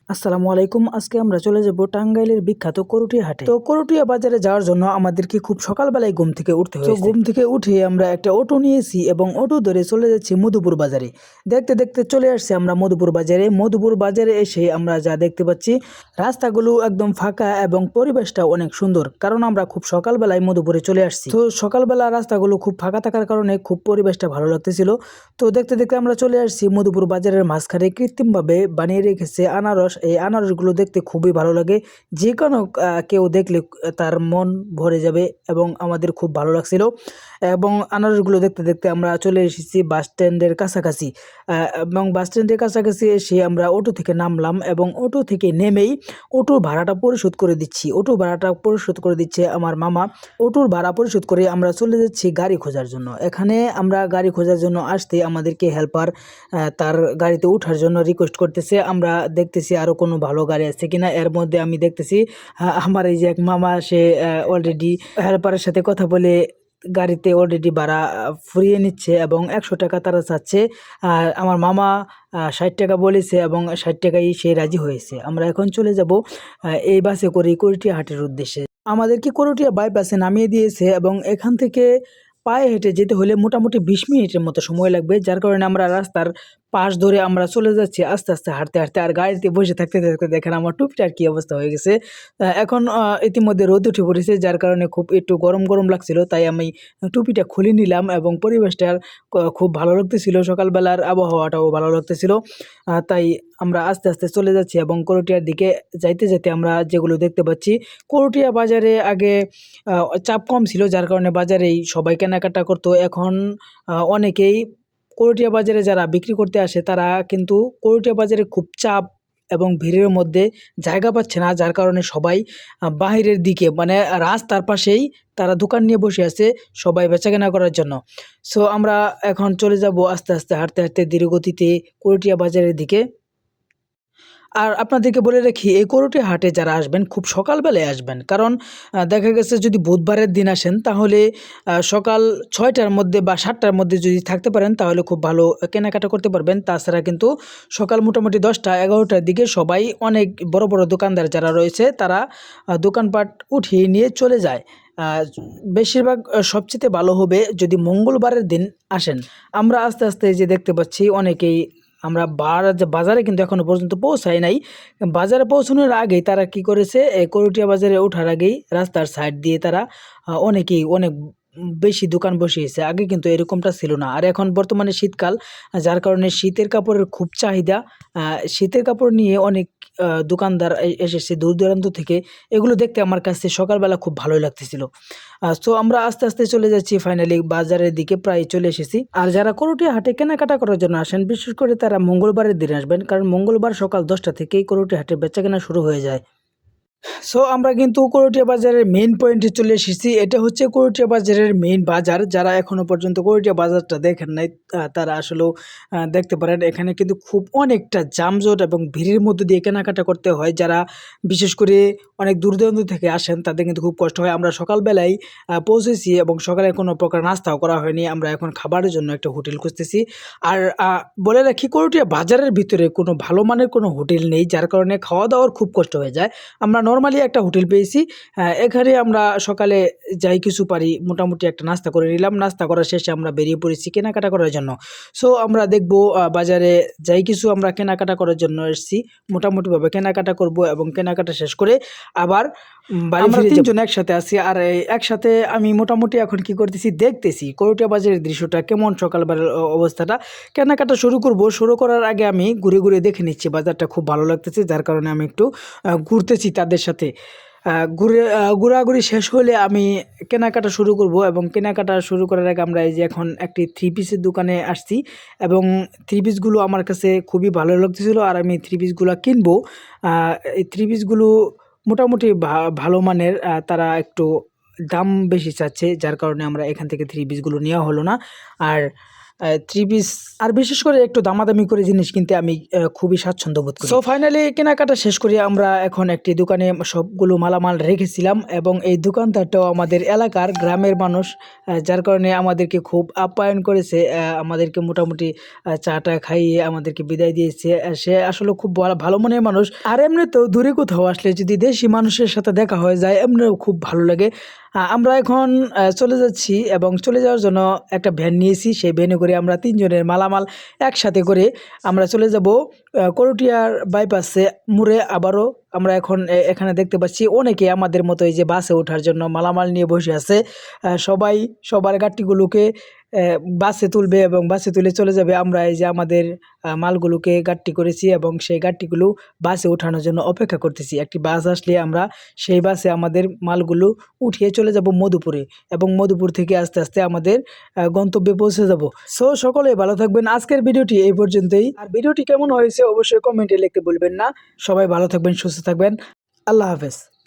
আসসালামু আলাইকুম। আজকে আমরা চলে যাব টাঙ্গাইলের বিখ্যাত করটিয়া হাটে। তো করটিয়া বাজারে যাওয়ার জন্য আমাদেরকে খুব সকালবেলায় ঘুম থেকে উঠতে হয়েছে। তো ঘুম থেকে উঠে আমরা একটা অটো নিয়েছি এবং অটো ধরে চলে যাচ্ছি মধুপুর বাজারে। দেখতে দেখতে চলে আসছি আমরা মধুপুর বাজারে। মধুপুর বাজারে এসে আমরা যা দেখতে পাচ্ছি, রাস্তাগুলো একদম ফাঁকা এবং পরিবেশটা অনেক সুন্দর, কারণ আমরা খুব সকালবেলায় মধুপুরে চলে আসছি। তো সকালবেলা রাস্তাগুলো খুব ফাঁকা থাকার কারণে খুব পরিবেশটা ভালো লাগতেছিল। তো দেখতে দেখতে আমরা চলে আসছি মধুপুর বাজারের মাঝখানে কৃত্রিমভাবে বানিয়ে রেখেছে আনারস। এই আনারসগুলো দেখতে খুবই ভালো লাগে। যে কোনো কেউ দেখলে তার মন ভরে যাবে এবং আমাদের খুব ভালো লাগছিল। এবং আনারসগুলো দেখতে দেখতে আমরা চলে এসেছি বাস স্ট্যান্ডের কাছাকাছি। এবং বাস স্ট্যান্ডের কাছাকাছি এসে আমরা অটো থেকে নামলাম এবং অটো থেকে নেমেই অটোর ভাড়াটা পরিশোধ করে দিচ্ছি। অটো ভাড়াটা পরিশোধ করে দিচ্ছে আমার মামা। অটোর ভাড়া পরিশোধ করে আমরা চলে যাচ্ছি গাড়ি খোঁজার জন্য। এখানে আমরা গাড়ি খোঁজার জন্য আসতে আমাদেরকে হেল্পার তার গাড়িতে ওঠার জন্য রিকোয়েস্ট করতেছে। আমরা দেখতেছি আরও কোনো ভালো গাড়ি আছে কিনা। এর মধ্যে আমি দেখতেছি আমার এই যে এক মামা, সে অলরেডি হেল্পারের সাথে কথা বলে গাড়িতে অলরেডি ভাড়া ফুরিয়ে নিচ্ছে এবং 100 টাকা তারা চাচ্ছে। আমার মামা 60 টাকা বলেছে এবং 60 টাকাই সে রাজি হয়েছে। আমরা এখন চলে যাব এই বাসে করে করটিয়া হাটের উদ্দেশ্যে। আমাদেরকে করটিয়া বাইপাসে নামিয়ে দিয়েছে এবং এখান থেকে পায়ে হেঁটে যেতে হলে মোটামুটি 20 মিনিটের মতো সময় লাগবে, যার কারণে আমরা রাস্তার পাশ ধরে আমরা চলে যাচ্ছি আস্তে আস্তে হাঁটতে হাঁটতে। আর গাড়িতে বসে থাকতে থাকতে দেখেন আমার টুপিটার কি অবস্থা হয়ে গেছে। এখন ইতিমধ্যে রোদ উঠে পড়েছে, যার কারণে খুব একটু গরম গরম লাগছিল, তাই আমি টুপিটা খুলে নিলাম এবং পরিবেশটার খুব ভালো লাগতেছিল। সকালবেলার আবহাওয়াটাও ভালো লাগতেছিল। তাই আমরা আস্তে আস্তে চলে যাচ্ছি এবং করটিয়ার দিকে যাইতে যেতে আমরা যেগুলো দেখতে পাচ্ছি, করটিয়া বাজারে আগে চাপ কম ছিল, যার কারণে বাজারেই সবাই কেনাকাটা করতো। এখন অনেকেই করটিয়া বাজারে যারা বিক্রি করতে আসে তারা কিন্তু করটিয়া বাজারে খুব চাপ এবং ভিড়ের মধ্যে জায়গা পাচ্ছে না, যার কারণে সবাই বাহিরের দিকে মানে রাস্তার পাশেই তারা দোকান নিয়ে বসে আছে সবাই বেচাকেনা করার জন্য। সো আমরা এখন চলে যাব আস্তে আস্তে হাঁটতে হাঁটতে ধীর গতিতে করটিয়া বাজারের দিকে। আর আপনাদেরকে বলে রাখি, এই করটিয়া হাটে যারা আসবেন খুব সকালবেলায় আসবেন, কারণ দেখা গেছে যদি বুধবারের দিন আসেন তাহলে সকাল 6টার মধ্যে বা 7টার মধ্যে যদি থাকতে পারেন তাহলে খুব ভালো কেনাকাটা করতে পারবেন। তাছাড়া কিন্তু সকাল মোটামুটি 10টা 11টার দিকে সবাই, অনেক বড় বড় দোকানদার যারা রয়েছে তারা দোকানপাট উঠিয়ে নিয়ে চলে যায়। বেশিরভাগ সবচেয়ে ভালো হবে যদি মঙ্গলবারের দিন আসেন। আমরা আস্তে আস্তে যে দেখতে পাচ্ছি অনেকেই, আমরা বাজারে কিন্তু এখনো পর্যন্ত পৌঁছাই নাই। বাজারে পৌঁছানোর আগেই তারা কি করেছে, করটিয়া বাজারে ওঠার আগেই রাস্তার সাইড দিয়ে তারা অনেকেই অনেক বেশি দোকান বসিয়েছে। আগে কিন্তু এরকমটা ছিল না। আর এখন বর্তমানে শীতকাল, যার কারণে শীতের কাপড়ের খুব চাহিদা। শীতের কাপড় নিয়ে অনেক দোকানদার এসেছে দূর দূরান্ত থেকে। এগুলো দেখতে আমার কাছে সকালবেলা খুব ভালোই লাগতেছিল। সো আমরা আস্তে আস্তে চলে যাচ্ছি ফাইনালি বাজারের দিকে, প্রায় চলে এসেছি। আর যারা করটিয়া হাটে কেনাকাটা করার জন্য আসেন, বিশেষ করে তারা মঙ্গলবারের দিন আসবেন, কারণ মঙ্গলবার সকাল 10টা থেকেই করটিয়া হাটে বেচাকেনা শুরু হয়ে যায়। সো আমরা কিন্তু করটিয়া বাজারের মেইন পয়েন্টে চলে এসেছি। এটা হচ্ছে করটিয়া বাজারের মেইন বাজার। যারা এখনো পর্যন্ত করটিয়া বাজারটা দেখেন নাই তারা আসলেও দেখতে পারেন। এখানে কিন্তু খুব অনেকটা যানজট এবং ভিড়ের মধ্য দিয়ে কেনাকাটা করতে হয়। যারা বিশেষ করে অনেক দূর দূরান্ত থেকে আসেন তাদের কিন্তু খুব কষ্ট হয়। আমরা সকালবেলায় পৌঁছেছি এবং সকালে কোনো প্রকার নাস্তাও করা হয়নি। আমরা এখন খাবারের জন্য একটা হোটেল খুঁজতেছি। আর বলে রাখি, করটিয়া বাজারের ভিতরে কোনো ভালো মানের কোনো হোটেল নেই, যার কারণে খাওয়া দাওয়ার খুব কষ্ট হয়ে যায়। আমরা নরমালি একটা হোটেল পেয়েছি। এখানে আমরা সকালে যাই কিছু পারি মোটামুটি একটা নাস্তা করে নিলাম। নাস্তা করার শেষে আমরা বেরিয়ে পড়েছি কেনাকাটা করার জন্য। সো আমরা দেখব বাজারে যাই কিছু আমরা কেনাকাটা করার জন্য এসেছি। মোটামুটিভাবে কেনাকাটা করব এবং কেনাকাটা শেষ করে আবার বাড়ি ফিরে যাব। আমরা 3 জন একসাথে আছি। আর একসাথে আমি মোটামুটি এখন কি করতেছি, দেখতেছি করটিয়া বাজারের দৃশ্যটা কেমন, সকালবেলার অবস্থাটা। কেনাকাটা শুরু করব। শুরু করার আগে আমি ঘুরে ঘুরে দেখে নিচ্ছি বাজারটা খুব ভালো লাগতেছে, যার কারণে আমি একটু ঘুরতেছি তাদের সাথে। ঘোরাঘুরি শেষ হলে আমি কেনাকাটা শুরু করব এবং কেনাকাটা শুরু করার আগে আমরা এই যে এখন একটি 3 পিসের দোকানে আসছি এবং 3 পিসগুলো আমার কাছে খুবই ভালো লাগতেছিল আর আমি 3 পিসগুলো কিনবো। এই 3 পিসগুলো মোটামুটি ভালো মানের। তারা একটু দাম বেশি চাচ্ছে, যার কারণে আমরা এখান থেকে 3 পিসগুলো নেওয়া হলো না। আর থ্রি পিস আর বিশেষ করে একটু দামাদামি করে জিনিস কিনতে আমি খুবই স্বাচ্ছন্দ্য বোধ করি। সো ফাইনালি কেনাকাটা শেষ করে আমরা এখন একটি দোকানে সবগুলো মালামাল রেখেছিলাম এবং এই দোকানদারটাও আমাদের এলাকার গ্রামের মানুষ, যার কারণে আমাদেরকে খুব আপ্যায়ন করেছে, আমাদেরকে মোটামুটি চাটা খাইয়ে আমাদেরকে বিদায় দিয়েছে। সে আসলে খুব ভালো মনের মানুষ। আর এমনিতেও দূরে কোথাও আসলে যদি দেশি মানুষের সাথে দেখা হয়ে যায় এমনিও খুব ভালো লাগে। আমরা এখন চলে যাচ্ছি এবং চলে যাওয়ার জন্য একটা ভ্যান নিয়েছি। সেই ভ্যানে করে আমরা ৩ জনের মালামাল একসাথে করে আমরা চলে যাব করটিয়ার বাইপাসে মোড়ে। আবারও আমরা এখন এখানে দেখতে পাচ্ছি অনেকে আমাদের মতো এই যে বাসে ওঠার জন্য মালামাল নিয়ে বসে আছে। সবাই সবার গাড়িগুলোকে বাসে তুলবে এবং বাসে তুলে চলে যাবে। আমরা এই যে আমাদের মালগুলোকে গাড়ি করেছি এবং সেই গাড়িগুলো বাসে ওঠানোর জন্য অপেক্ষা করতেছি। একটি বাস আসলে আমরা সেই বাসে আমাদের মালগুলো উঠিয়ে চলে যাব মধুপুরে এবং মধুপুর থেকে আস্তে আস্তে আমাদের গন্তব্যে পৌঁছে যাব। সো সকলে ভালো থাকবেন। আজকের ভিডিওটি এই পর্যন্তই। আর ভিডিওটি কেমন হয়েছে অবশ্যই কমেন্টে লিখতে ভুলবেন না। সবাই ভালো থাকবেন, সুস্থ থাকবেন। আল্লাহ হাফেজ।